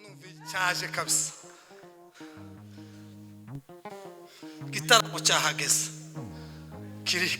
numva cyaje kabisa igitaramo cyahageze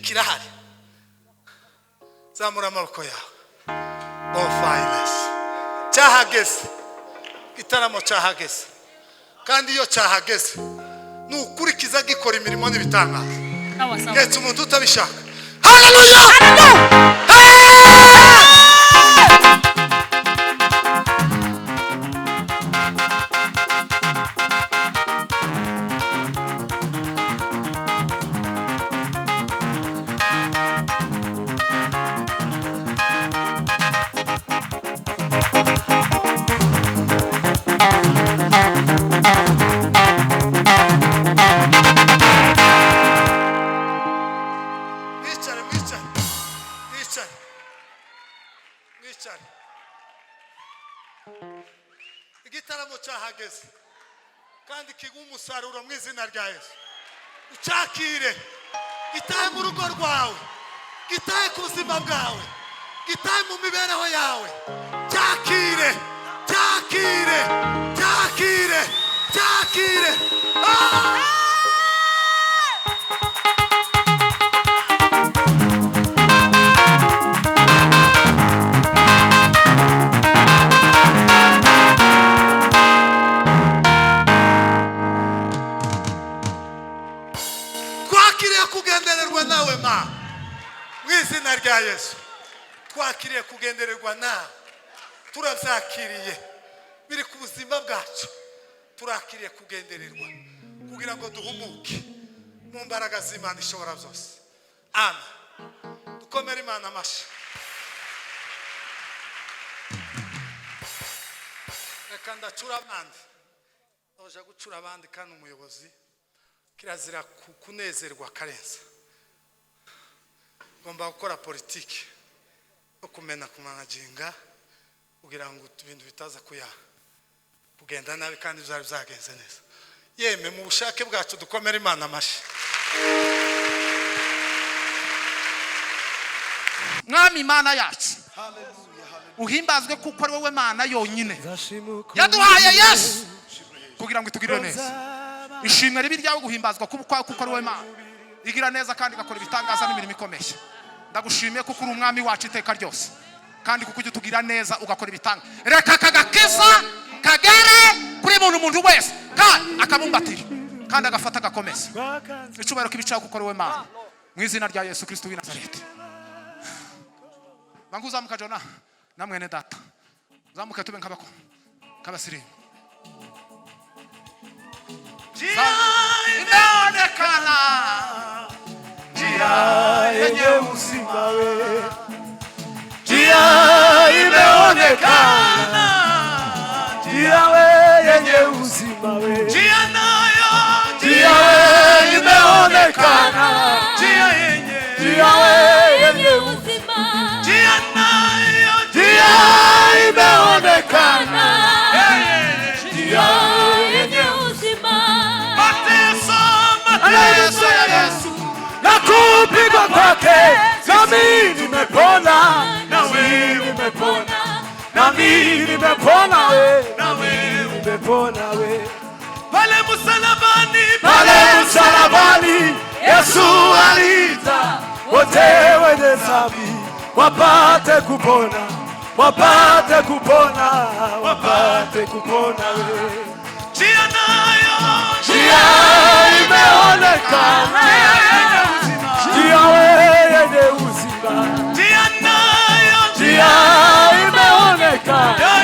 kirahari zamura amaboko yawe on fires cyahageze igitaramo cyahageze kandi iyo cyahageze nukurikiza gikora imirimo n'ibitangaza ndetse umuntu utabishaka haleluya igitaramo cyahageze kandi kigumusaruro mu izina rya Yesu ucakire gitaye mu rugo rwawe gitaye ku buzima bwawe gitaye mu mibereho yawe cyakire cyakire cyakire cyakire kugendererwa nawe ma mwizina rya Yesu twakiriye kugendererwa nawe turabyakiriye biri ku buzima bwacu turakiriye kugendererwa kugira ngo duhumuke mu mbaraga z'Imana ishobora byose amen dukomere Imana amashi reka ndacura abandi oje gucura abandi kandi umuyobozi kirazira kunezerwa karenza ngomba gukora politiki yo kumena kumanaginga kugira ngo ibintu bitaza kugenda nabi kandi bizari byagenze neza yeme mu bushake bwacu dukomere Imana amashi mwami Imana yacu uhimbazwe kuko ari wowe Mana yonyine yaduhaye Yesu kugira ngo itugirire neza ishimwe ribi ryawe guhimbazwa kuko ari wowe Mana igira neza kandi gakora ibitangaza n'imirimo ikomeye ndagushimiye kuko uri umwami wacu iteka ryose kandi kuko ujye tugira neza ugakora ibitanga reka kagakeza kagere kuri umuntu wese kandi akabumbatira kandi agafata agakomeza icubahiro kibicaho kuko ari wowe Mana mu izina rya Yesu Kristo w'i Nazareti banguzamuka Jona na mwene data zamuka tube nkabako kabasirimu Jia imeonekana Jia yenye uzima we Jia imeonekana Jia we yenye uzima we Jia nayo Jia we imeonekana Jia we yenye uzima Jia nayo Jia imeonekana Jia yenye Yesu ya Yesu na kupigwa kwake nami nimepona nawe umepona nami nimepona we nawe umepona we pale msalabani Yesu aliita wote wenye dhambi wapate kupona we Jia nayo Jia imeonekana Jia yenye uzima Jia nayo Jia imeonekana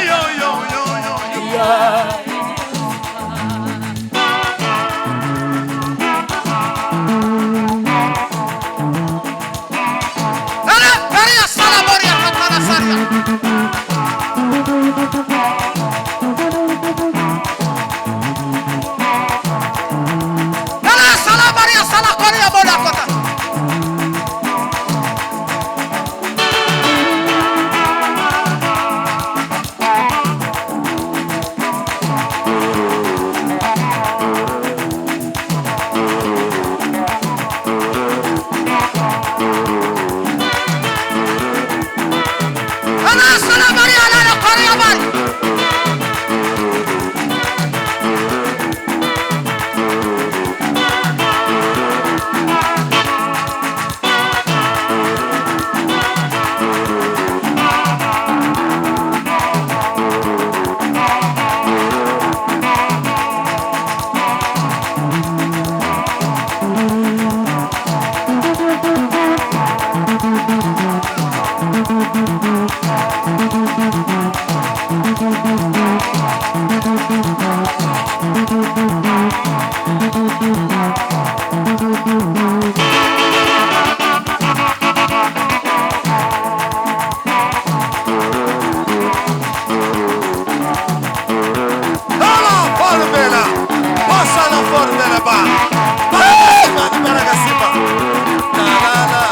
simba imbaraga simba la la la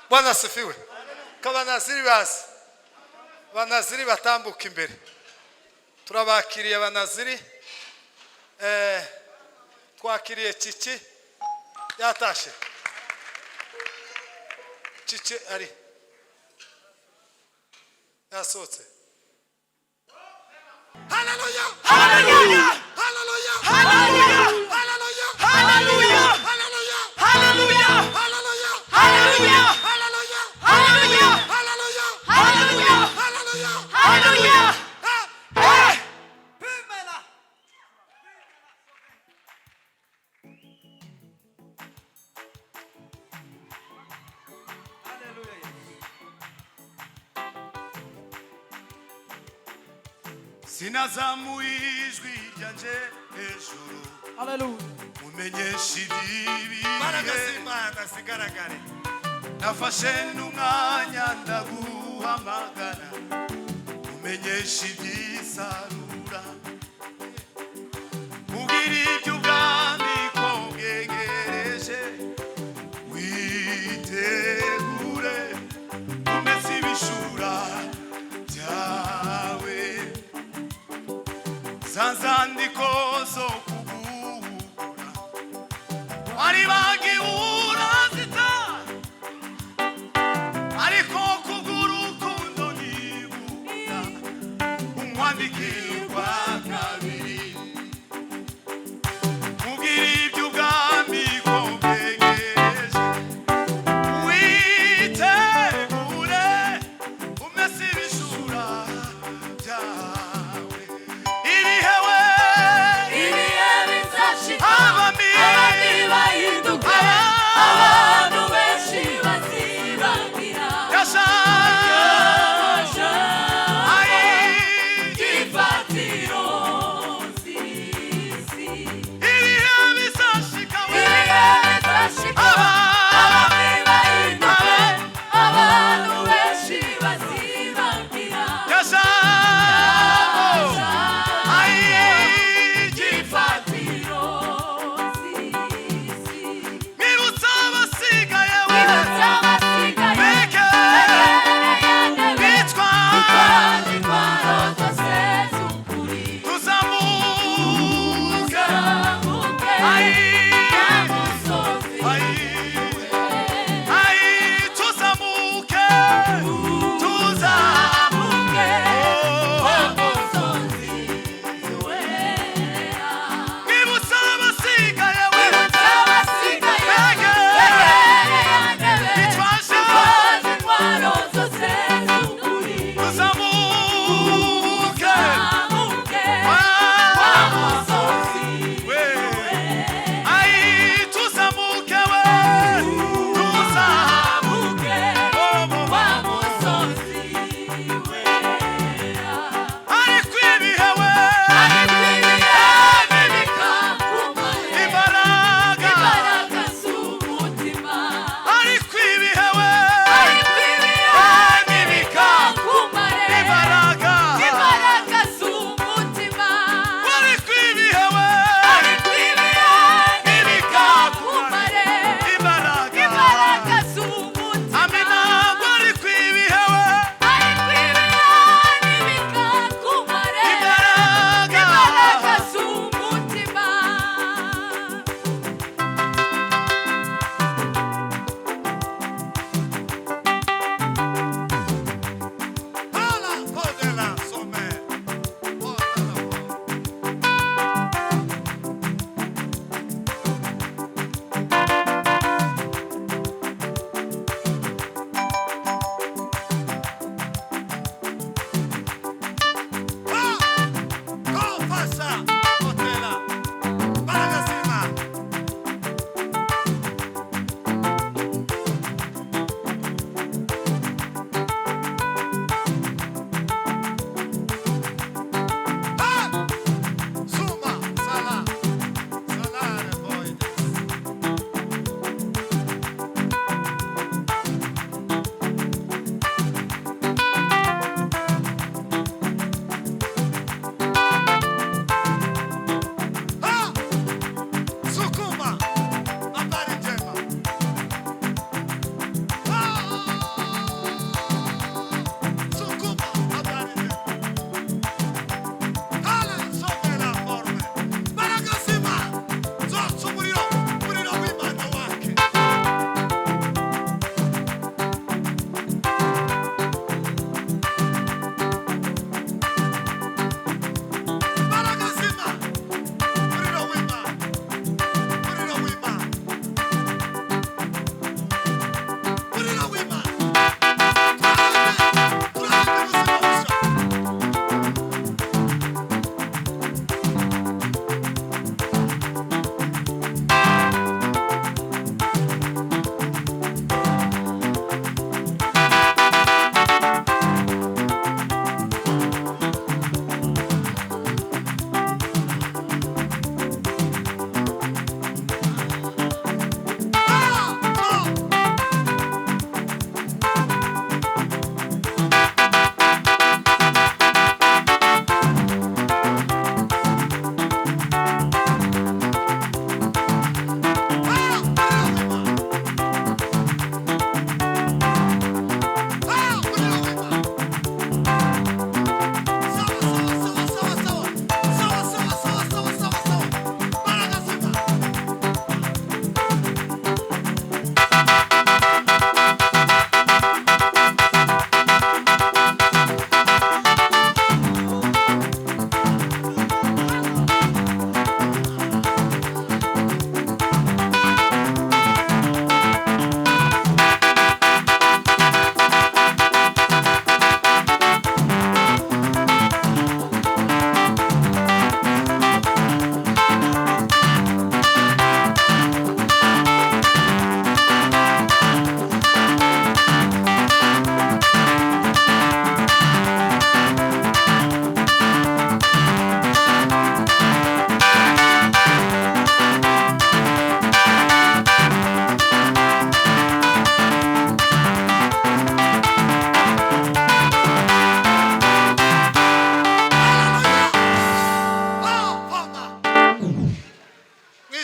Bwana asifiwe. Kabanaziri basi. Banaziri batambuka imbere. Turabakiriye banaziri. Twakiriye Cici yatashe. Cici ari. Yasohotse. Hallelujah! Hallelujah! Hallelujah! Hallelujah! Hallelujah! Hallelujah! Hallelujah! Hallelujah! Hallelujah! Hallelujah! Hallelujah! Hallelujah! Hallelujah! Hey! Pimela! Hallelujah! Sinazamuye ijwi ryanje hejuru. Hallelujah. Mumenyesha ibibi. Imbaraga z'Imana zigaragare. Nafashe n'umwanya ndaguhamagara. Mumenyesha iby'isarura. Mubwire iby'ubwami ko bwegereje. Witegure umese ibishura byawe. Zanzandiko zo kuguhugura wari bagiura zita ariko kubw'urukundo nibuka umwandikira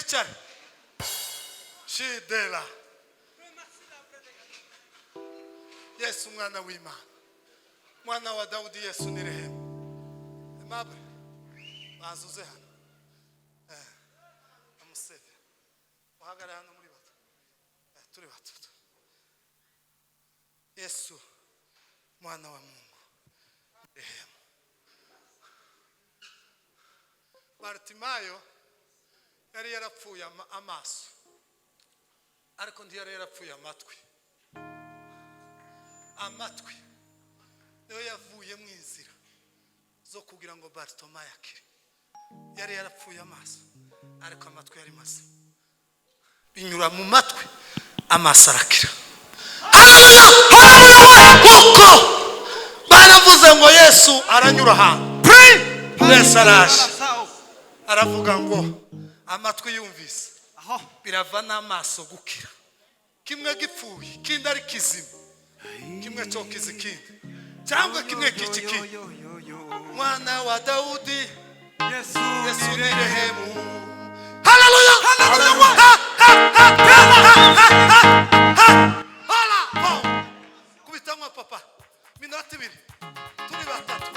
mwicare shidela Yesu mwana w'Imana mwana wa Dawudi Yesu ni rehema Aimable bazuze hano amuseve uhagara hano muri bato turi bato Yesu mwana wa Mungu rehema Bartimayo yari yarapfuye amaso ariko ntiyari yarapfuye amatwi niyo yavuye mu inzira zo kugira ngo Bartimayo akire yari yarapfuye amaso ariko amatwi yari mazima binyura mu matwi amaso arakira kuko baravuze ngo Yesu aranyura hano Yesu araje aravuga ngo amatwi yumvise birava n'amaso gukira kimwe gipfuye kindi ari kizima kimwe cyo kizikindi cyangwa kimwe kikindi mwana wa Dawudi Yesu ni rehema haleluya kubitangwa papa minota 2 turi batatu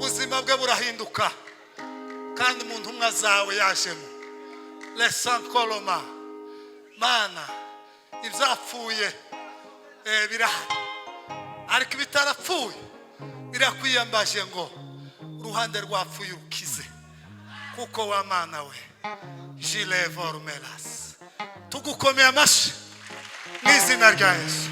ubuzima bwe burahinduka kandi mu ntumwa zawe yajemo lesankoloma mana ibyapfuye birahari ariko ibitarapfuye birakwiyambaje ngo uruhande rwapfuye urukize kuko wa mana we jilevormelas tugukomeye amashyi mu izina rya Yesu